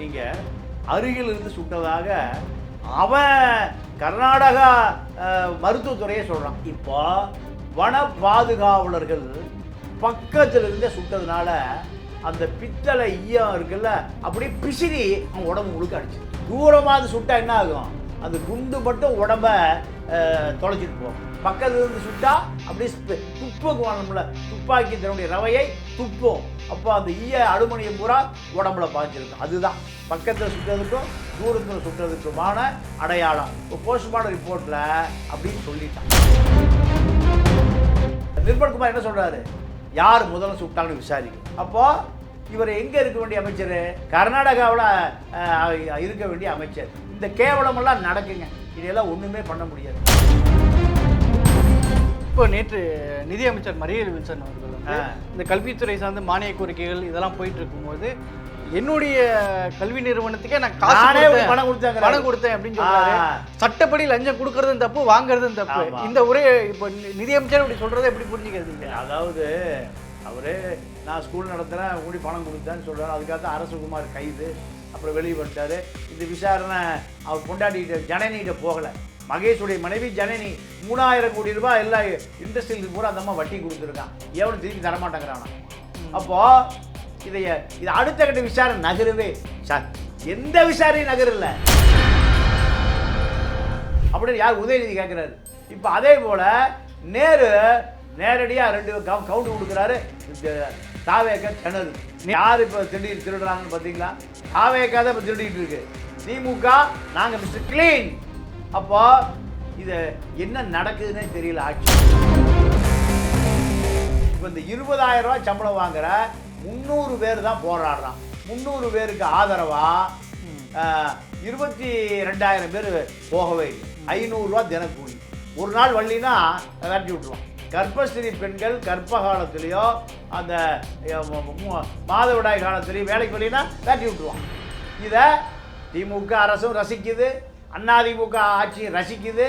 நீங்கள் அருகில் இருந்து சுட்டதாக அவன் கர்நாடகா மருத்துவத்துறையே சொல்கிறான். இப்போ வன பாதுகாவலர்கள் பக்கத்தில் இருந்தே சுட்டதுனால அந்த பித்தளை ஈயம் இருக்குல்ல அப்படியே பிசிறி அவன் உடம்பு முழுக்க அடிச்சு. தூரமாக சுட்டா என்ன ஆகும், அந்த குண்டு மட்டும் உடம்ப தொலைச்சிட்டு போகும். பக்கத்துல இருந்து சுட்டா அப்படியே துப்புக்குவானும்ல, துப்பாக்கி தன்னுடைய ரவையை துப்போம். அப்போ அந்த ஈய அலுமினியம் பூரா உடம்புல பாய்ச்சிருக்கும். அதுதான் பக்கத்தில் சுட்டதுக்கும் தூரத்தில் சுட்டதுக்குமான அடையாளம். இப்போ போஸ்ட்மார்ட்டம் ரிப்போர்ட்டில் அப்படின்னு சொல்லிட்டான். நிர்மல்குமார் என்ன சொல்கிறாரு, யார் முதல்ல சுட்டாங்கன்னு விசாரிக்கும். அப்போது இவர் எங்கே இருக்க வேண்டிய அமைச்சர், கர்நாடகாவில் இருக்க வேண்டிய அமைச்சர். இந்த கேவலமெல்லாம் நடக்குங்க, இதெல்லாம் ஒன்றுமே பண்ண முடியாது. இப்போ நேற்று நிதியமைச்சர் மரியல் வில்சன் அவர்கள் வந்து இந்த கல்வித்துறை சார்ந்த மானிய கோரிக்கைகள் இதெல்லாம் போயிட்டு இருக்கும்போது என்னுடைய கல்வி நிறுவனத்துக்கே நான் பணம் கொடுத்தேன் அப்படின்னு சொல்றாரு. சட்டப்படி லஞ்சம் கொடுக்கறதும் தப்பு, வாங்குறதும் தப்பு. இந்த ஒரே இப்போ நிதியமைச்சர் இப்படி சொல்றதை எப்படி புரிஞ்சுக்கிறது? அதாவது அவரே நான் ஸ்கூல் நடத்துகிறேன் கூடி பணம் கொடுத்தேன்னு சொல்கிறார். அதுக்காக தான் அரசகுமார் கைது, அப்புறம் வெளியே வந்துட்டார். இந்த விசாரணை அவர் பொண்டாட்டிகிட்ட ஜனனிகிட்ட போகலை. மகேஷுடைய மனைவி ஜனனி 3000 கோடி ரூபாய் எல்லா இண்டஸ்ட்ரியில் பூரா அந்த அம்மா வட்டி கொடுத்துருக்கான். எவனும் திருப்பி தரமாட்டேங்கிறானா. அப்போது இது அடுத்த கட்ட விசாரணை நகருவே சார், எந்த விசாரணையும் நகரில்லை அப்படின்னு யார் உதயநிதி கேட்குறாரு. இப்போ அதே போல் நேரடியாக 2 கவுண்ட் கொடுக்குறாரு. தாவேக்கா கிணறு யார் இப்போ திருடுறாங்கன்னு பார்த்தீங்களா? தாவேக்கா தான் இப்போ திருடிட்டு இருக்கு. திமுக நாங்கள் மிஸ்டர் கிளீன். அப்போ இது என்ன நடக்குதுன்னே தெரியல ஆட்சி. இப்போ இந்த 20,000 ரூபாய் சம்பளம் வாங்குற 300 பேர் தான் போராடுறான். 300 பேருக்கு ஆதரவாக 22,000 பேர் போகவே இல்லை. 500 ரூபா தினக்கூலி. ஒரு நாள் வள்ளினா விரட்டி விட்டுருவான். கர்ப்பஸ்திரி பெண்கள் கர்ப்ப காலத்திலேயோ அந்த மாதவிடாய் காலத்திலேயோ வேலைக்கு வரலைன்னா விரட்டி விட்டுருவான். இதை திமுக அரசும் ரசிக்குது, அதிமுக ஆட்சியும் ரசிக்குது.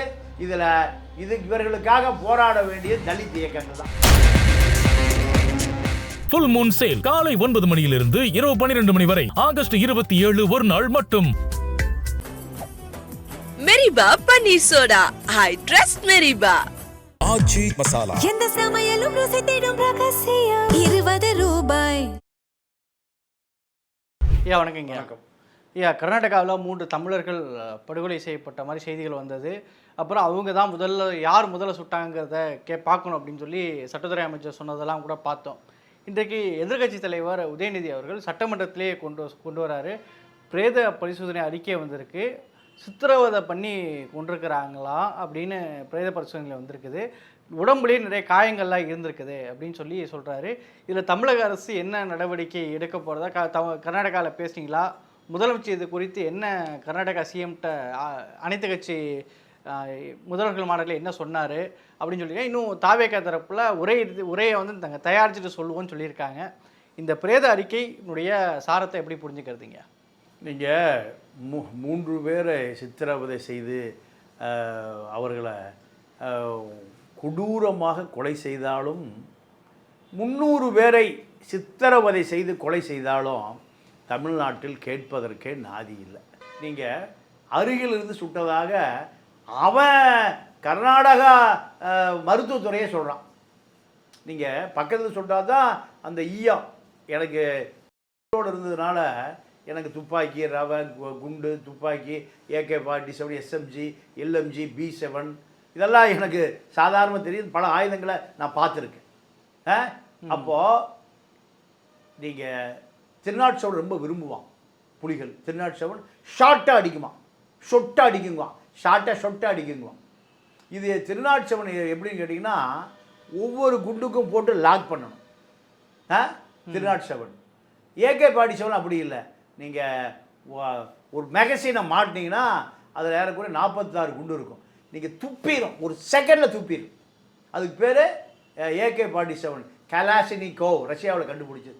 இவர்களுக்காக போராட வேண்டிய தலித் இயக்கங்கள் தான். ஃபுல் மூன் சேல் காலை 9 மணியிலிருந்து இரவு 12 மணி வரை ஆகஸ்ட் 27 ஒரு நாள் மட்டும். மெரிபா பன்னீர் சோடா, ஐ ட்ரஸ்ட் மெரிபா. ஆச்சி மசாலா, எந்த சமையலும் ருசி தேடும் ரகசியம் 20 ரூபாய். வணக்கங்க. வணக்கம். கர்நாடகாவில் 3 தமிழர்கள் படுகொலை செய்யப்பட்ட மாதிரி செய்திகள் வந்தது. அப்புறம் அவங்க தான் யார் முதல்ல சுட்டாங்கிறத பார்க்கணும் அப்படின்னு சொல்லி சட்டத்துறை அமைச்சர் சொன்னதெல்லாம் கூட பார்த்தோம். இன்றைக்கு எதிர்க்கட்சி தலைவர் உதயநிதி அவர்கள் சட்டமன்றத்திலே கொண்டு வராரு. பிரேத பரிசோதனை அறிக்கை வந்திருக்கு. சித்திரவதை பண்ணி கொண்டிருக்கிறாங்களா அப்படின்னு பிரேத பரிசோதனையில் வந்திருக்குது. உடம்புலேயே நிறைய காயங்கள்லாம் இருந்திருக்குது அப்படின்னு சொல்லி சொல்கிறாரு. இதில் தமிழக அரசு என்ன நடவடிக்கை எடுக்க போகிறதா கர்நாடகாவில் பேசுனீங்களா? முதலமைச்சர் இது குறித்து என்ன கர்நாடகா சிஎம்கிட்ட அனைத்து கட்சி முதல்வர்கள் மாநாட்டில் என்ன சொன்னார் அப்படின்னு சொல்லியிருக்காங்க. இன்னும் தாவேகா தரப்பில் உரையை வந்து நாங்கள் தயாரிச்சுட்டு சொல்லுவோன்னு சொல்லியிருக்காங்க. இந்த பிரேத அறிக்கையினுடைய சாரத்தை எப்படி புரிஞ்சுக்கிறதுங்க? நீங்கள் 3 பேரை சித்திரவதை செய்து அவர்களை கொடூரமாக கொலை செய்தாலும், 300 பேரை சித்திரவதை செய்து கொலை செய்தாலும் தமிழ்நாட்டில் கேட்பதற்கே நாதி இல்லை. நீங்கள் அருகில் இருந்து சுட்டதாக அவன் கர்நாடகா மருத்துவத்துறையே சொல்கிறான். நீங்கள் பக்கத்தில் சுட்டால் தான் அந்த ஈயம் எனக்கு இருந்ததுனால எனக்கு துப்பாக்கி, ரவை, குண்டு, துப்பாக்கி, AK-47, SMG, LMG, B7 இதெல்லாம் எனக்கு சாதாரணமாக தெரியும். பல ஆயுதங்களை நான் பார்த்துருக்கேன். அப்போது நீங்கள் திருநாட்சவன் ரொம்ப விரும்புவான். புலிகள் திருநாட்சவன் ஷார்ட்டாக அடிக்குவான், ஷொட்டாக அடிக்குங்குவான், ஷொட்டாக அடிக்குங்குவான். இது திருநாட்சவன் எப்படின்னு கேட்டிங்கன்னா ஒவ்வொரு குண்டுக்கும் போட்டு லாக் பண்ணணும். திருநாட்சவன் AK-47 அப்படி இல்லை. நீங்கள் ஒரு மேகசினை மாட்டினீங்கன்னா அதில் ஏறக்குறைய 46 குண்டு இருக்கும். நீங்கள் துப்பிடும், ஒரு செகண்டில் துப்பிடும். அதுக்கு பேர் AK-47 கலாஷினிகோவ், ரஷ்யாவில் கண்டுபிடிச்சது.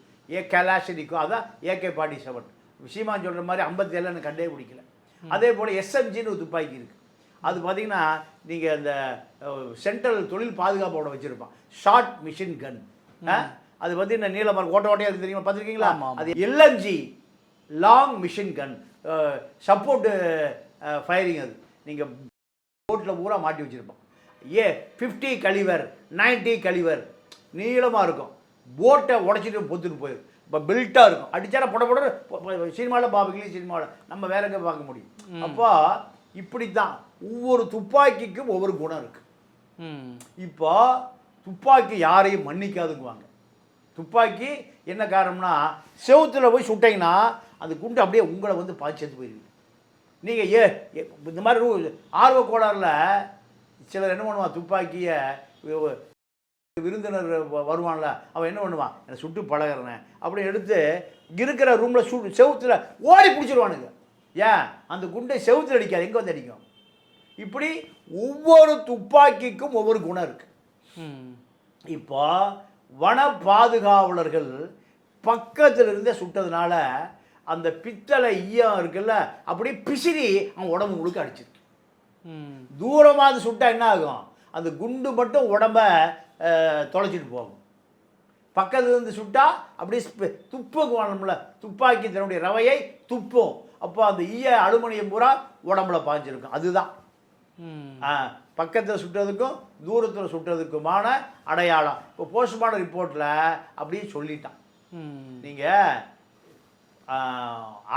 கலாஷினிகோவ் அதான் AK-47. சீமான் சொல்கிற மாதிரி 57 கண்டே பிடிக்கல. அதே போல் SMGன்னு ஒரு துப்பாக்கி இருக்குது. அது பார்த்திங்கன்னா நீங்கள் அந்த சென்ட்ரல் தொழில் பாதுகாப்போட வச்சுருப்பான். Short machine gun. அது பார்த்திங்கன்னா நீளமாக ஓட்டையாக இருக்குது தெரியுமா, பார்த்துருக்கீங்களா? அது LMG long machine gun, support firing. அது நீங்கள் போட்டில் பூரா மாட்டி வச்சுருப்போம். 50 கலிவர் 90 கலிவர் நீளமாக இருக்கும். போட்டை உடச்சிட்டு பொத்துட்டு போயிடும். இப்போ பில்ட்டாக இருக்கும். அடித்தார புட சினிமாவில் பார்ப்பீங்களே, சினிமாவில் நம்ம வேற எங்கே பார்க்க முடியும். அப்போ இப்படி தான் ஒவ்வொரு துப்பாக்கிக்கும் ஒவ்வொரு குணம் இருக்குது. இப்போ துப்பாக்கி யாரையும் மன்னிக்காதுங்குவாங்க. துப்பாக்கி என்ன காரணம்னா, செவுத்தில் போய் சுட்டிங்கன்னா அந்த குண்டு அப்படியே உங்களை வந்து பாய்ச்சத்து போயிடுவீங்க. நீங்கள் இந்த மாதிரி ஆர்வ கோளாறுல சிலர் என்ன பண்ணுவான், துப்பாக்கியை விருந்தினர் வருவான்ல, அவன் என்ன பண்ணுவான், என்னை சுட்டு பழகிறேன் அப்படி எடுத்து இருக்கிற ரூமில் செவுத்தில் ஓடி பிடிச்சிருவானுங்க. ஏன், அந்த குண்டை செவுத்தில் அடிக்காது, எங்கே வந்து அடிக்கும். இப்படி ஒவ்வொரு துப்பாக்கிக்கும் ஒவ்வொரு குணம் இருக்கு. இப்போ வன பாதுகாவலர்கள் பக்கத்தில் இருந்தே சுட்டதுனால அந்த பித்தளை ஈயம் இருக்குல்ல, அப்படியே பிசிறி அவன் உடம்பு முழுக்க அடிச்சிருக்கு. தூரமாக சுட்டா என்ன ஆகும், அந்த குண்டு மட்டும் உடம்ப தொலைச்சிட்டு போகும். பக்கத்துல இருந்து சுட்டா அப்படியே துப்புக்கும்ல, துப்பாக்கி தன்னுடைய ரவையை துப்பும். அப்போ அந்த ஈய அலுமினியம் பூரா உடம்புல பாய்ஞ்சிருக்கும். அதுதான் பக்கத்தில் சுட்டதுக்கும் தூரத்தில் சுட்டதுக்குமான அடையாளம். இப்போ போஸ்ட்மார்ட்டம் ரிப்போர்ட்டில் அப்படியே சொல்லிட்டான். நீங்கள்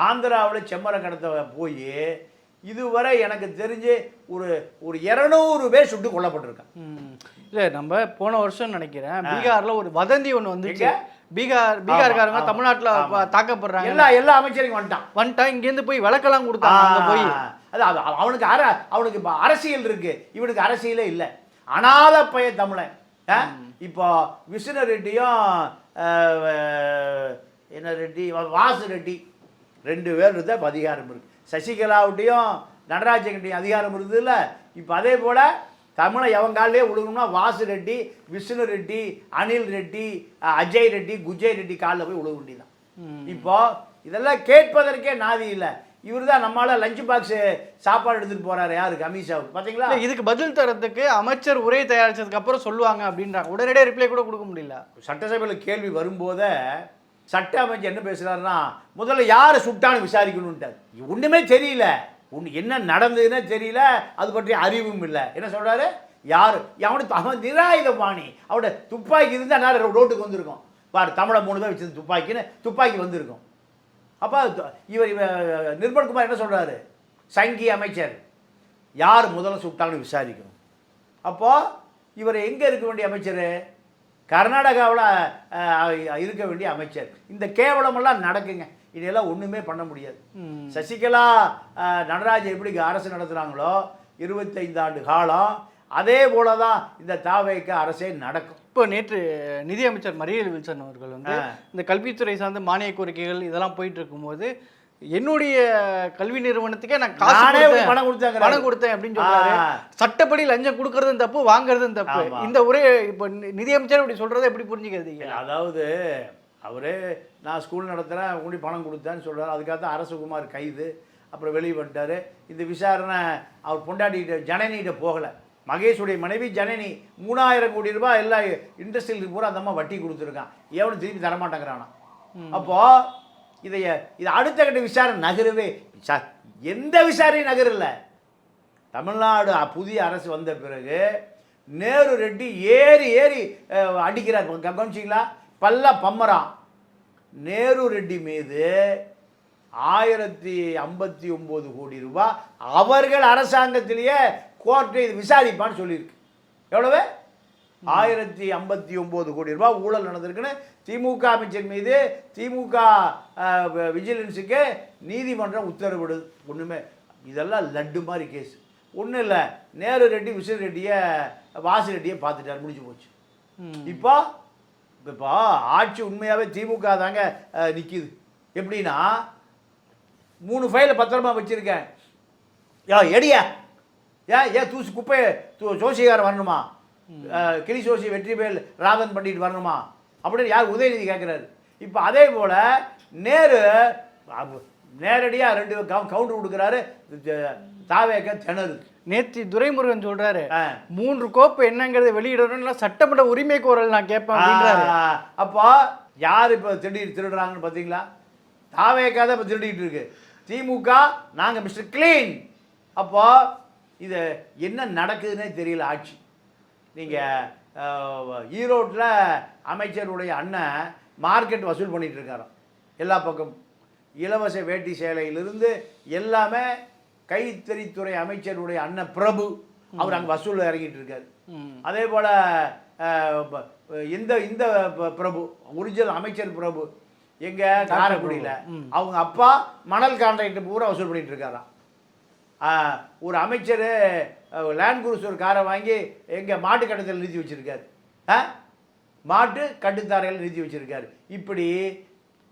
ஆந்திராவில் செம்மர கடத்த போய் இதுவரை எனக்கு தெரிஞ்சு ஒரு 200 பேர் சுட்டு கொல்லப்பட்டிருக்கான். இல்லை, நம்ம போன வருஷம் நினைக்கிறேன் பீகாரில் ஒரு வதந்தி ஒன்று வந்துச்சு. பீகார்காரங்க தமிழ்நாட்டில் தாக்கப்படுறாங்க. எல்லா அமைச்சரையும் வந்துட்டான். இங்கேருந்து போய் விளக்கெல்லாம் கொடுத்தாங்க. அங்கே போய் அது அவனுக்கு அரசியல் இருக்கு, இவனுக்கு அரசியலே இல்லை. அனாத பைய தமிழன். இப்போ விஷ்ணு ரெட்டியும் என்ன ரெட்டி, வாசு ரெட்டி 2 பேர் இருந்தால் அதிகாரம் இருக்கு. சசிகலாவுட்டையும் நடராஜன்கிட்டையும் அதிகாரம் இருந்தது இல்லை. இப்போ அதே போல் தமிழை எவன் காலிலே விழுகணும்னா வாசு ரெட்டி, விஷ்ணு ரெட்டி, அனில் ரெட்டி, அஜய் ரெட்டி, குஜய் ரெட்டி காலில் போய் விழுக வேண்டியதான். இப்போ இதெல்லாம் கேட்பதற்கே நாதி இல்லை. இவர் தான் நம்மளால லஞ்ச் பாக்ஸ் சாப்பாடு எடுத்துட்டு போறாரு. யாருக்கு, அமித்ஷாவுக்கு. பார்த்தீங்களா, இதுக்கு பதில் தரத்துக்கு அமைச்சர் உரை தயாரிச்சதுக்கு அப்புறம் சொல்லுவாங்க அப்படின்றாங்க. உடனடியாக ரிப்ளை கூட கொடுக்க முடியல. சட்டசபையில் கேள்வி வரும்போதே சட்ட அமைச்சர் என்ன பேசுறாருன்னா, முதல்ல யாரை சுட்டான்னு விசாரிக்கணும்ட்டார். ஒன்றுமே தெரியல, என்ன நடந்ததுன்னு தெரியல, அது பற்றி அறிவும் இல்லை. என்ன சொல்றாரு, யார் அவன் நிராயுத பாணி, அவனோட துப்பாக்கி இருந்தால் நேரம் ரோட்டுக்கு வந்திருக்கும். பாரு, தமிழை 3 பேர் வச்சது துப்பாக்கின்னு துப்பாக்கி வந்திருக்கும். அப்போ இவர் நிர்மல்குமார் என்ன சொல்றாரு, சங்கி அமைச்சர், யார் முதல்ல சுட்டாங்கன்னு விசாரிக்கணும். அப்போது இவர் எங்கே இருக்க வேண்டிய அமைச்சர், கர்நாடகாவில் இருக்க வேண்டிய அமைச்சர். இந்த கேவலமெல்லாம் நடக்குங்க. இதெல்லாம் ஒன்றுமே பண்ண முடியாது. சசிகலா நடராஜன் எப்படி அரசு நடத்துகிறாங்களோ 25 ஆண்டு காலம், அதே போல தான் இந்த தாவேக அரசே நடக்கும். இப்போ நேற்று நிதியமைச்சர் மரியல் வில்சன் அவர்கள் வந்து இந்த கல்வித்துறை சார்ந்த மானிய கோரிக்கைகள் இதெல்லாம் போயிட்டு இருக்கும்போது, என்னுடைய கல்வி நிறுவனத்துக்கே நான் பணம் கொடுத்தேன் அப்படின்னு சொல்றாரு. சட்டப்படி லஞ்சம் கொடுக்கறதும் தப்பு, வாங்குறதும் தப்பு. இந்த ஒரே இப்போ நிதியமைச்சர் இப்படி சொல்றதை எப்படி புரிஞ்சுக்கிறது? அதாவது அவரே நான் ஸ்கூல் நடத்துகிறேன், உங்களுக்கு பணம் கொடுத்தேன்னு சொல்கிறார். அதுக்காக தான் அரசகுமார் கைது, அப்புறம் வெளியே வந்துட்டார். இந்த விசாரணை அவர் பொண்டாட்டிகிட்ட ஜனனிகிட்ட போகலை. மகேஷுடைய மனைவி ஜனனி 3000 கோடி ரூபாய் எல்லா இண்டஸ்ட்ரியலுக்கு பூரா அந்த அம்மா வட்டி கொடுத்துருக்கான். எவனும் திருப்பி தரமாட்டேங்கிறானா. அப்போது இதை அடுத்த கட்ட விசாரணை நகரவே, எந்த விசாரணையும் நகரில்ல. தமிழ்நாடு புதிய அரசு வந்த பிறகு நேரு ரெட்டி ஏறி அடிக்கிறார். கவனிச்சிங்களா, பல்ல பம்மரா. நேரு ரெட்டி மீது 1059 கோடி ரூபாய் அவர்கள் அரசாங்கத்திலேயே கோர்ட்டு இது விசாரிப்பான்னு சொல்லியிருக்கு. எவ்வளவு, 1059 கோடி ரூபாய் ஊழல் நடந்திருக்குன்னு திமுக அமைச்சர் மீது திமுக விஜிலன்ஸுக்கு நீதிமன்றம் உத்தரவிடுது. ஒன்றுமே, இதெல்லாம் லட்டு மாதிரி கேஸ். ஒன்றும் இல்லை, நேரு ரெட்டி விஷ்ணு ரெட்டியை வாசு ரெட்டியை பார்த்துட்டார், முடிஞ்சு போச்சு. இப்போ ஆட்சி உண்மையாகவே திமுக தாங்க நிற்கிது. எப்படின்னா, 3 ஃபைலை பத்திரமா வச்சுருக்கேன், எடியா ஏன் தூசி குப்பையை ஜோசிகாரன் வரணுமா, கிளி ஜோசி வெற்றிவேல் ராதன் பண்ணிட்டு வரணுமா அப்படின்னு யார் உதயநிதி கேட்குறாரு. இப்போ அதே போல் நேரடியாக 2 கவுண்டர் கொடுக்குறாரு. தாவேக திணறு. நேற்று துரைமுருகன் சொல்றாரு 3 கோப்பு என்னங்கிறத வெளியிடணும், சட்டமன்ற உரிமை கோரல் நான் கேட்பேன் அப்படின்றாரு. அப்போ யார் இப்போ திருடுறாங்கன்னு பார்த்தீங்களா? தாவேக்கா தான் இப்போ திருடிட்டு இருக்கு. திமுக நாங்கள் மிஸ்டர் கிளீன். அப்போ இது என்ன நடக்குதுன்னே தெரியல ஆட்சி. நீங்கள் ஈரோட்டில் அமைச்சருடைய அண்ணன் மார்க்கெட் வசூல் பண்ணிகிட்டு இருக்காராம் எல்லா பக்கம். இலவச வேட்டி சேலையிலிருந்து எல்லாமே கைத்தறித்துறை அமைச்சருடைய அண்ணன் பிரபு அவர் அங்கே வசூல் இறங்கிட்டு இருக்காரு. அதே போல் இந்த பிரபு ஒரிஜினல் அமைச்சர் பிரபு எங்கள் காரைக்குடியில் அவங்க அப்பா மணல் கான்ட்ராக்ட் பூரா வசூல் பண்ணிட்டு இருக்காராம். ஒரு அமைச்சர் லேண்ட் குரூசர் காரை வாங்கி எங்கள் மாட்டு கட்டத்தில் நிறுத்தி வச்சுருக்காரு. மாட்டு கட்டுத்தாரையில் நிறுத்தி வச்சுருக்காரு. இப்படி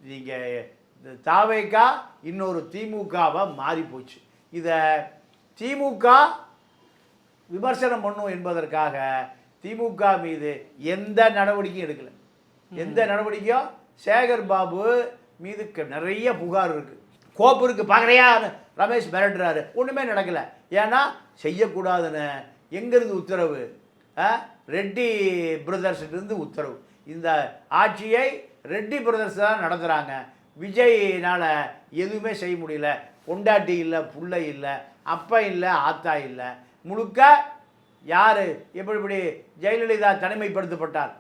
நீங்கள் தாவேக்கா இன்னொரு திமுகவை மாறி போச்சு. இதை திமுக விமர்சனம் பண்ணும் என்பதற்காக திமுக மீது எந்த நடவடிக்கையும் எடுக்கலை. எந்த நடவடிக்கையும் சேகர் பாபு மீது நிறைய புகார் இருக்குது. கோப்பு இருக்குது பார்க்குறையான்னு ரமேஷ் மிரட்டுறாரு. ஒன்றுமே நடக்கலை. ஏன்னா செய்யக்கூடாதுன்னு எங்கேருந்து உத்தரவு? ரெட்டி பிரதர்ஸ்லேருந்து உத்தரவு. இந்த ஆட்சியை ரெட்டி பிரதர்ஸ் தான் நடத்துகிறாங்க. விஜய்னால் எதுவுமே செய்ய முடியல. பொண்டாட்டி இல்லை, புள்ளை இல்லை, அப்பா இல்லை, ஆத்தா இல்லை. முழுக்க யார் எப்படி ஜெயலலிதா தனிமைப்படுத்தப்பட்டார்.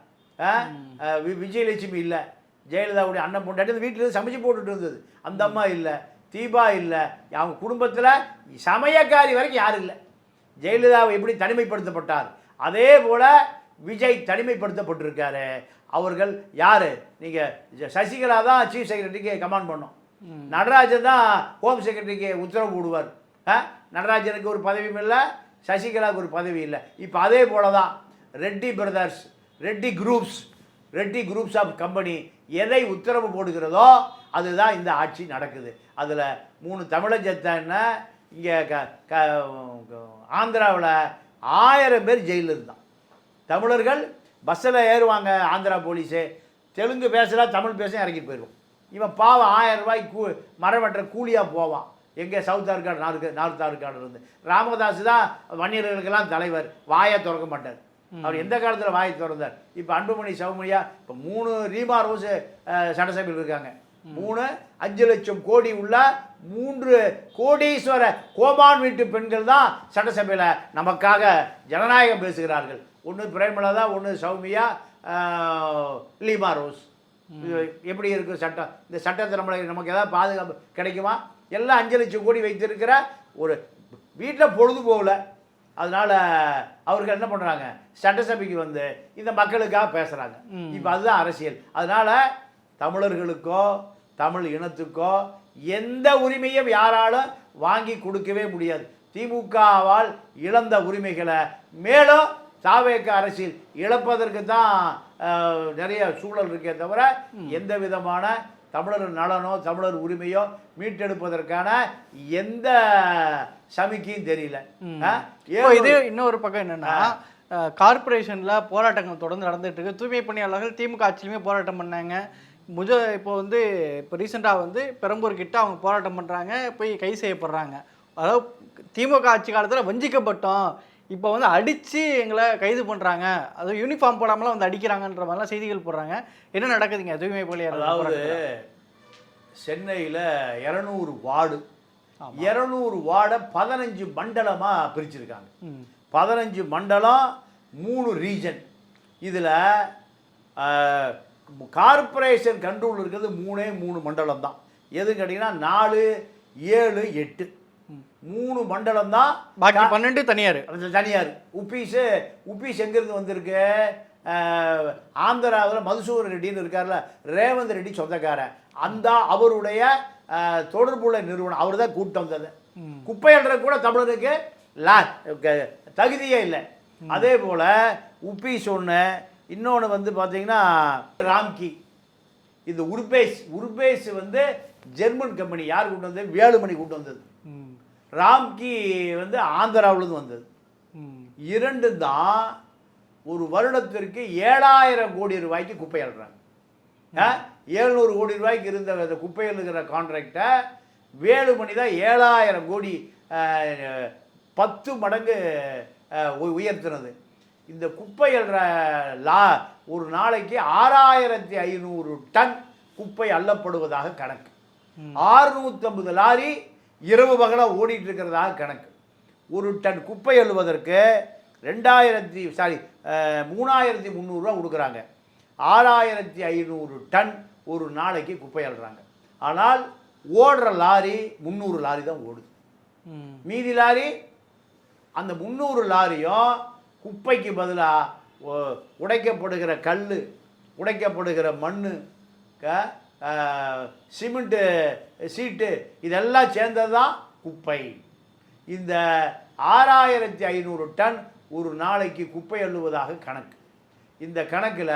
விஜயலட்சுமி இல்லை, ஜெயலலிதாவுடைய அண்ணன் பொண்டாட்டி அந்த வீட்டில் சமைச்சு போட்டுட்டு இருந்தது. அந்த அம்மா இல்லை, தீபா இல்லை. அவங்க குடும்பத்தில் சமயக்காரி வரைக்கும் யாரும் இல்லை. ஜெயலலிதாவை எப்படி தனிமைப்படுத்தப்பட்டார் அதே போல் விஜய் தனிமைப்படுத்தப்பட்டிருக்காரு. அவர்கள் யார்? நீங்கள் சசிகலா தான் சீஃப் செக்ரட்டரிக்கு கமாண்ட் பண்ணோம். நடராஜன் தான் ஹோம் செக்ரட்டரிக்கு உத்தரவு போடுவார். நடராஜனுக்கு ஒரு பதவியும் இல்லை, சசிகலாவுக்கு ஒரு பதவி இல்லை. இப்போ அதே போல தான் Reddy brothers, Reddy groups of company எதை உத்தரவு போடுகிறதோ அதுதான் இந்த ஆட்சி நடக்குது. அதில் 3 தமிழஞ்சத்தன்னா இங்கே ஆந்திராவில் 1000 பேர் ஜெயிலில் இருந்தான். தமிழர்கள் பஸ்ஸில் ஏறுவாங்க, ஆந்திரா போலீஸு தெலுங்கு பேசலாம், தமிழ் பேச இறக்கிட்டு போயிடுவோம். இவன் பாவம் 1000 ரூபாய்க்கு மரம் வெட்டுற கூலியாக போவான். எங்கே சவுத் ஆர்காடு நார்த் ஆர்காடு இருந்து. ராமதாஸ் தான் வன்னியர்களுக்கெல்லாம் தலைவர். வாயை திறக்க மாட்டார். அவர் எந்த காலத்தில் வாயை திறந்தார்? இப்போ அன்புமணி சௌமியா இப்போ 3 ரீமா ரோஸ் சட்டசபையில் இருக்காங்க. 5 லட்சம் கோடி உள்ள 3 கோடீஸ்வர கோமான் வீட்டு பெண்கள் தான் சட்டசபையில் நமக்காக ஜனநாயகம் பேசுகிறார்கள். ஒன்று பிரேமலா தான், ஒன்று சௌமியா, லீமா ரோஸ். எப்படி இருக்குது சட்டம்? இந்த சட்டத்தை நமக்கு ஏதாவது பாதுகாப்பு கிடைக்குமா? எல்லாம் 5 லட்சம் கோடி வைத்திருக்கிற ஒரு வீட்டில் பொழுது போகல. அதனால் அவர்கள் என்ன பண்ணுறாங்க? சட்டசபைக்கு வந்து இந்த மக்களுக்காக பேசுகிறாங்க. இப்போ அதுதான் அரசியல். அதனால் தமிழர்களுக்கோ தமிழ் இனத்துக்கோ எந்த உரிமையும் யாராலும் வாங்கி கொடுக்கவே முடியாது. திமுகவால் இழந்த உரிமைகளை மேலும் தாவேக அரசியல் இழப்பதற்கு தான் நிறைய சூழல் இருக்கே தவிர எந்த விதமான தமிழர் நலனோ தமிழர் உரிமையோ மீட்டெடுப்பதற்கான எந்த சமிக்கையும் தெரியல. இது இன்னொரு பக்கம் என்னன்னா, கார்பரேஷனில் போராட்டங்கள் தொடர்ந்து நடந்துட்டு இருக்கு. தூய்மை பணியாளர்கள் திமுக ஆட்சியிலுமே போராட்டம் பண்ணாங்க. இப்போ ரீசெண்டாக வந்து பெரம்பூர் கிட்ட அவங்க போராட்டம் பண்ணுறாங்க, போய் கைது செய்யப்படுறாங்க. அதாவது திமுக ஆட்சி காலத்தில் வஞ்சிக்கப்பட்டோம், இப்போ வந்து அடித்து எங்களை கைது பண்ணுறாங்க, அதுவும் யூனிஃபார்ம் போடாமலாம் வந்து அடிக்கிறாங்கன்ற மாதிரிலாம் செய்திகள் போடுறாங்க. என்ன நடக்குதுங்க தூய்மை பணியாளர்? அதாவது சென்னையில் 200 வார்டு, 200 வார்டை 15 மண்டலமாக பிரிச்சிருக்காங்க. 15 மண்டலம், 3 ரீஜன். இதில் கார்பரேஷன் கண்ட்ரோல் இருக்கிறது 3 மண்டலம் தான். எது கேட்டிங்கன்னா 4, 7, 8 3 மண்டலம் தான். பாக்கி 12 தனியார். உப்பீஸ் எங்கேருந்து வந்திருக்கு? ஆந்திராவில் மதுசூதன் ரெட்டின்னு இருக்கார்ல, ரேவந்த் ரெட்டி சொந்தக்காரன். அந்த அவருடைய தொடர்புள்ள நிறுவனம் அவர் தான் கூட்டம் வந்தது. குப்பை அள்ளுற கூட தமிழனுக்கு தகுதியே இல்லை. அதே போல் உப்பீஸ் ஒன்று, இன்னொன்று வந்து பார்த்தீங்கன்னா ராம்கி. இந்த உர்பேஸ் வந்து ஜெர்மன் கம்பெனி. யார் கூட்டு வந்தது? வேலுமணி கூட்டு வந்தது. ராம்கி வந்து ஆந்திராவிலேருந்து வந்தது. 2 தான் ஒரு வருடத்திற்கு 7000 கோடி ரூபாய்க்கு குப்பை அள்ளுறாங்க. 700 கோடி ரூபாய்க்கு இருந்த அந்த குப்பை அள்ளுகிற கான்ட்ராக்டை வேலுமணி தான் 7000 கோடி 10 மடங்கு உயர்த்தினது. இந்த குப்பை அள்ளுற ஒரு நாளைக்கு 6500 டன் குப்பை அள்ளப்படுவதாக கணக்கு. 650 லாரி இரவு பகலாக ஓடிட்டு இருக்கிறதாக கணக்கு. ஒரு டன் குப்பை அள்ளுவதற்கு 3300 ரூபா கொடுக்குறாங்க. 6500 டன் ஒரு நாளைக்கு குப்பை அள்ளுறாங்க. ஆனால் ஓடுற லாரி 300 லாரி தான் ஓடுது. மீதி லாரி அந்த 300 லாரியும் குப்பைக்கு பதிலாக உடைக்கப்படுகிற கல், உடைக்கப்படுகிற மண், சிமெண்ட்டு சீட்டு இதெல்லாம் சேர்ந்தது தான் குப்பை. இந்த 6500 டன் ஒரு நாளைக்கு குப்பை அள்ளுவதாக கணக்கு. இந்த கணக்கில்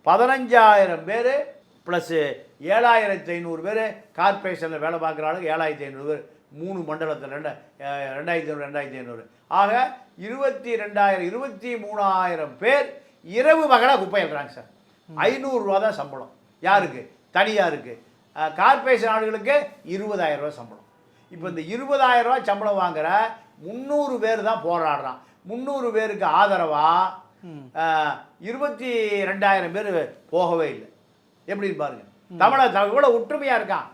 15000 பேர் ப்ளஸ் 7500 பேர் கார்பரேஷனில் வேலை பார்க்குறாங்க. 7500 பேர் 3 மண்டலத்தில் 2500 ஆக 23,000 பேர் இரவு பகலாக குப்பை அள்ளுறாங்க சார். 500 ரூபா தான் சம்பளம். யாருக்கு? தனியாருக்கு. கார்பரேஷன் ஆளுகளுக்கு 20,000 ரூபா சம்பளம். இப்போ இந்த 20,000 ரூபா சம்பளம் வாங்குற 300 பேர் தான் போராடுறான். 300 பேருக்கு ஆதரவாக 22,000 பேர் போகவே இல்லை. எப்படின்னு பாருங்க. தமிழக இவ்வளோ ஒற்றுமையாக இருக்கான்.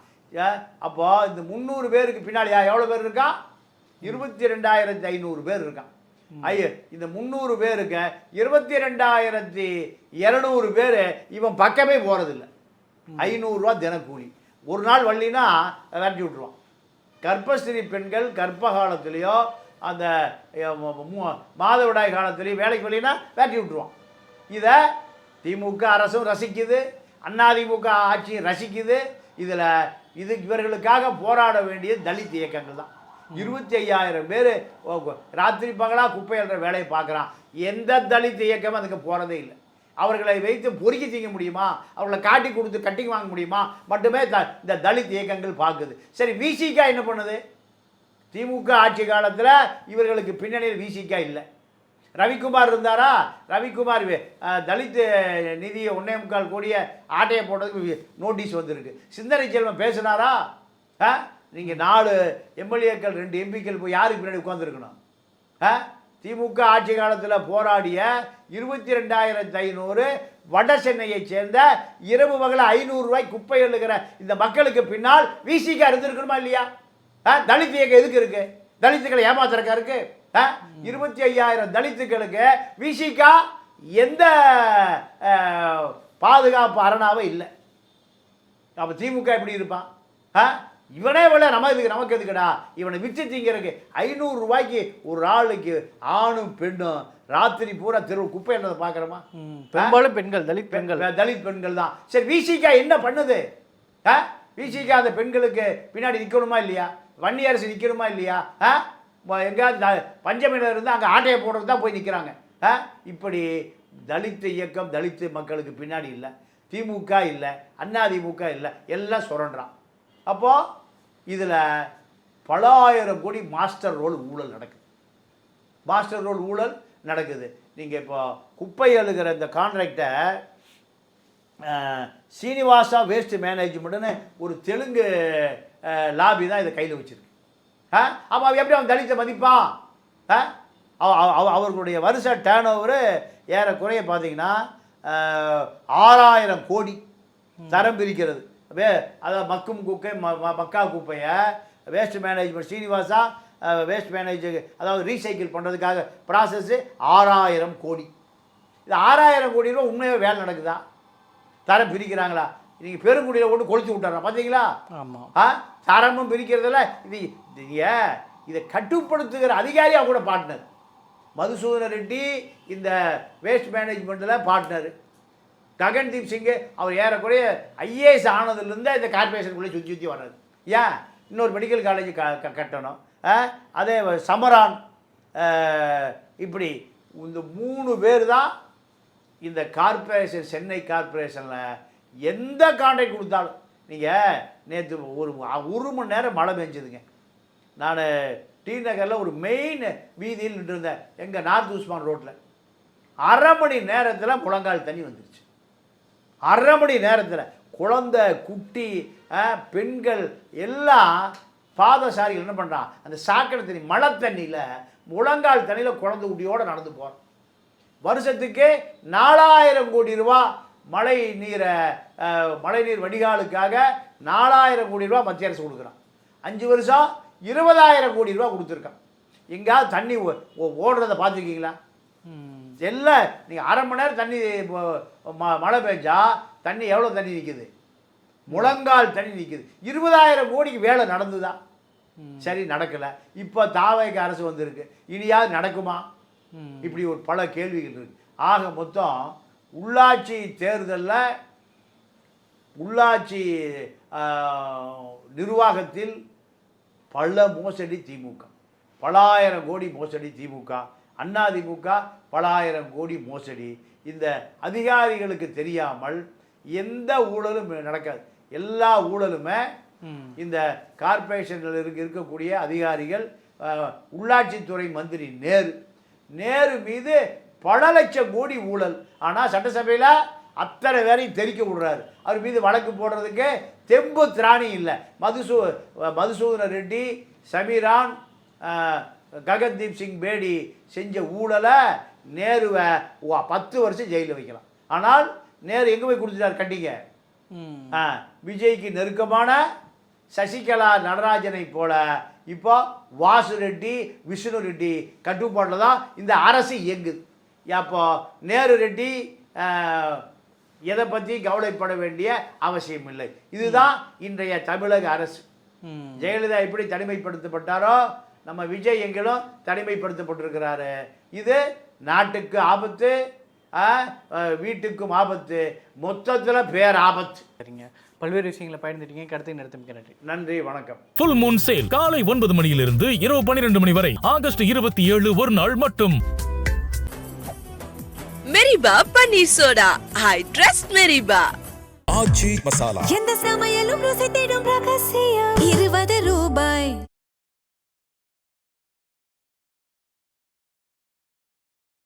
அப்போ இந்த 300 பேருக்கு பின்னாடி எவ்வளோ பேர் இருக்கான்? 22,500 பேர் இருக்கான். இந்த 300 பேருக்கு 22,200 பேர் இவன் பக்கமே போகிறதில்லை. 500 ரூபா தினக்கூலி. ஒரு நாள் வள்ளினா விரட்டி விட்ருவான். கர்ப்பஸ்திரி பெண்கள் கர்ப்ப காலத்துலேயோ அந்த மாதவிடாய் காலத்துலேயும் வேலைக்கு வெளியினா விரட்டி விட்ருவான். இதை திமுக அரசும் ரசிக்குது, அதிமுக ஆட்சியும் ரசிக்குது. இவர்களுக்காக போராட வேண்டிய தலித் இயக்கங்கள் தான். 25,000 பேர் ராத்திரி பகலாக குப்பை அள்ளுற வேலையை பார்க்குறான். எந்த தலித் இயக்கமும் அதுக்கு போகிறதே இல்லை. அவர்களை வைத்து பொறுக்கி செய்ய முடியுமா, அவர்களை காட்டி கொடுத்து கட்டிங் வாங்க முடியுமா மட்டுமே இந்த தலித் இயக்கங்கள் பார்க்குது. சரி, விசிகா என்ன பண்ணுது? திமுக ஆட்சி காலத்தில் இவர்களுக்கு பின்னணியில் விசிகா இல்லை. ரவிக்குமார் இருந்தாரா? ரவிக்குமார் தலித் நிதியை 1.25 கோடியை ஆட்டையை போட்டதுக்கு நோட்டீஸ் வந்திருக்கு. சிந்தனை செல்வம் பேசினாரா? நீங்கள் 4 எம்எல்ஏக்கள் 2 எம்பிக்கள் போய் யாருக்கு பின்னாடி உட்காந்துருக்கணும்? திமுக ஆட்சி காலத்தில் போராடிய 22,500 வட சென்னையை சேர்ந்த இரவு பகல 500 ரூபாய் குப்பை அள்ளுகிற இந்த மக்களுக்கு பின்னால் விசிகா இருந்திருக்கணுமா இல்லையா? தலித் இயக்கம் எதுக்கு இருக்கு? தலித்துக்களை ஏமாத்துறக்கா இருக்கு? 25,000 தலித்துக்களுக்கு விசிகா எந்த பாதுகாப்பு அரணாவே இல்லை. அப்போ திமுக எப்படி இருப்பான்? இவனே விட நமக்கு எதுக்குடா? இவனை விற்று திங்கிறதுக்கு 500 ரூபாய்க்கு ஒரு ஆளுக்கு ஆணும் பெண்ணும் ராத்திரி பூரா தெரு குப்பை என்னதை பார்க்குறோமா? பெரும்பாலும் பெண்கள், தலித் பெண்கள் தான். சரி, விசிகா என்ன பண்ணுது? விசிகா அந்த பெண்களுக்கு பின்னாடி நிற்கணுமா இல்லையா? வன்னி அரசு நிற்கணுமா இல்லையா? எங்கேயாவது பஞ்சமியில் இருந்து அங்கே ஆட்டையை போடுறது தான் போய் நிற்கிறாங்க. இப்படி தலித் இயக்கம் தலித்து மக்களுக்கு பின்னாடி இல்லை. திமுக இல்லை, அதிமுக இல்லை, எல்லாம் சுரண்டான். அப்போது இதில் பல ஆயிரம் கோடி மாஸ்டர் ரோல் ஊழல் நடக்குது. நீங்கள் இப்போ குப்பை அள்ளுகிற இந்த கான்ட்ராக்டை சீனிவாசா வேஸ்ட் மேனேஜ்மெண்ட்டுன்னு ஒரு தெலுங்கு லாபி தான் இதை கையில் வச்சுருக்கு. அப்போ எப்படி அவன் தலித்தை மதிப்பான்? அவர்களுடைய வருஷ டேர்ன் ஓவரு ஏறக்குறைய பார்த்தீங்கன்னா 6,000 கோடி தரம் பிரிக்கிறது. அதாவது மக்கும் குப்பை மக்கா குப்பையை waste management Srinivasa waste manage அதாவது ரீசைக்கிள் பண்ணுறதுக்காக ப்ராசஸ்ஸு 6,000 கோடி. இது 6,000 கோடி ரூபா உண்மையாக வேலை நடக்குதா? தரம் பிரிக்கிறாங்களா? நீங்கள் பெருங்குடியில் கொண்டு கொளுத்து விட்டுறா பார்த்தீங்களா? ஆமாம். தரமும் பிரிக்கிறதில்ல. இதை கட்டுப்படுத்துகிற அதிகாரியாக கூட பார்ட்னர் மதுசூதன ரெட்டி இந்த வேஸ்ட் மேனேஜ்மெண்ட்டில் பார்ட்னர். ககன்தீப் சிங் அவர் ஏறக்குறைய ஐஏஎஸ் ஆனதுலேருந்து இந்த கார்பரேஷனுக்குள்ளே சுற்றி வர்றாரு. ஏன்? இன்னொரு மெடிக்கல் காலேஜ் கட்டணும். அதே சமரான், இப்படி இந்த 3 பேர் தான் இந்த கார்பரேஷன், சென்னை கார்பரேஷனில் எந்த கான்ட்ராக்ட் கொடுத்தாலும். நீங்கள் நேற்று ஒரு மணி நேரம் மழை பெஞ்சதுங்க. நான் டி நகரில் ஒரு மெயின் வீதியில் நின்றுருந்தேன், எங்கள் நார்த் உஸ்மான் ரோட்டில். 1/2 மணி நேரத்தில் முழங்கால் தண்ணி வந்துருச்சு. 1/2 மணி நேரத்தில் குழந்தை, குட்டி, பெண்கள் எல்லாம் பாதசாரிகள் என்ன பண்ணுறான்? அந்த சாக்கடை தண்ணி, மழை தண்ணியில், முழங்கால் தண்ணியில் குழந்தை குட்டியோடு நடந்து போகிறோம். வருஷத்துக்கு 4,000 கோடி ரூபா மழைநீர் வடிகாலுக்காக 4000 கோடி ரூபா மத்திய அரசு கொடுக்குறான். 5 வருஷம் 20,000 கோடி ரூபா கொடுத்துருக்கான். எங்கேயாவது தண்ணி ஓடுறத பார்த்துருக்கீங்களா? எல்லாம் நீங்கள் அரை மணி நேரம் தண்ணி மழை பெஞ்சா தண்ணி எவ்வளோ தண்ணி நிற்குது? முழங்கால் தண்ணி நிற்குது. 20,000 கோடிக்கு வேலை நடந்துதான். சரி, நடக்கலை. இப்போ தாவேக அரசு வந்திருக்கு, இனியாவது நடக்குமா? இப்படி ஒரு பல கேள்விகள் இருக்கு. ஆக மொத்தம் உள்ளாட்சி தேர்தலில் உள்ளாட்சி நிர்வாகத்தில் பல மோசடி திமுக, பலாயிரம் கோடி மோசடி திமுக, அதிமுக பலாயிரம் கோடி மோசடி. இந்த அதிகாரிகளுக்கு தெரியாமல் எந்த ஊழலும் நடக்காது. எல்லா ஊழலுமே இந்த கார்பரேஷனில் இருக்கக்கூடிய அதிகாரிகள், உள்ளாட்சித்துறை மந்திரி நேரு மீது பல லட்சம் கோடி ஊழல். ஆனால் சட்டசபையில் அத்தனை பேரையும் தெரிக்க விடுறாரு. அவர் மீது வழக்கு போடுறதுக்கு தெம்பு திராணி இல்லை. மதுசூதன ரெட்டி, சமீரான், ககன்தீப் சிங் பேடி செஞ்ச ஊழலை நேருவை 10 வருஷம் ஜெயிலில் வைக்கலாம். ஆனால் நேரு எங்கே போய் கொடுத்துட்டார் கட்டிங்க? விஜய்க்கு நெருக்கமான சசிகலா நடராஜனை போல இப்போ வாசு ரெட்டி, விஷ்ணு ரெட்டி கட்டுப்பாட்டில் தான் இந்த அரசு இயங்குது. அப்போ நேரு ரெட்டி எதை பற்றி கவலைப்பட வேண்டிய அவசியம் இல்லை. இதுதான் இன்றைய தமிழக அரசு. ஜெயலலிதா எப்படி தனிமைப்படுத்தப்பட்டாரோ நம்ம விஜய் எங்களும் தனிமைப்படுத்தப்பட்டிருக்கிறாரு. இது நாட்டுக்கு ஆபத்து, வீட்டுக்கும் ஆபத்து, மொத்தத்தில் பேர் ஆபத்து. சரிங்க, பல்வேறு விஷயங்களை பயந்துட்டீங்க. கருத்து நிறுத்தமிக்க நன்றி. நன்றி, வணக்கம். ஃபுல் மூன் சேல் காலை 9 மணியிலிருந்து இரவு 12 மணி வரை ஆகஸ்ட் 27 ஒரு நாள் மட்டும். மெரிபா பன்னீர் சோடா, ஐ ட்ரஸ்ட் மெரிபா. ஆச்சி மசாலா. எந்த சமையலும் ருசி தேடும் ரகசியம்.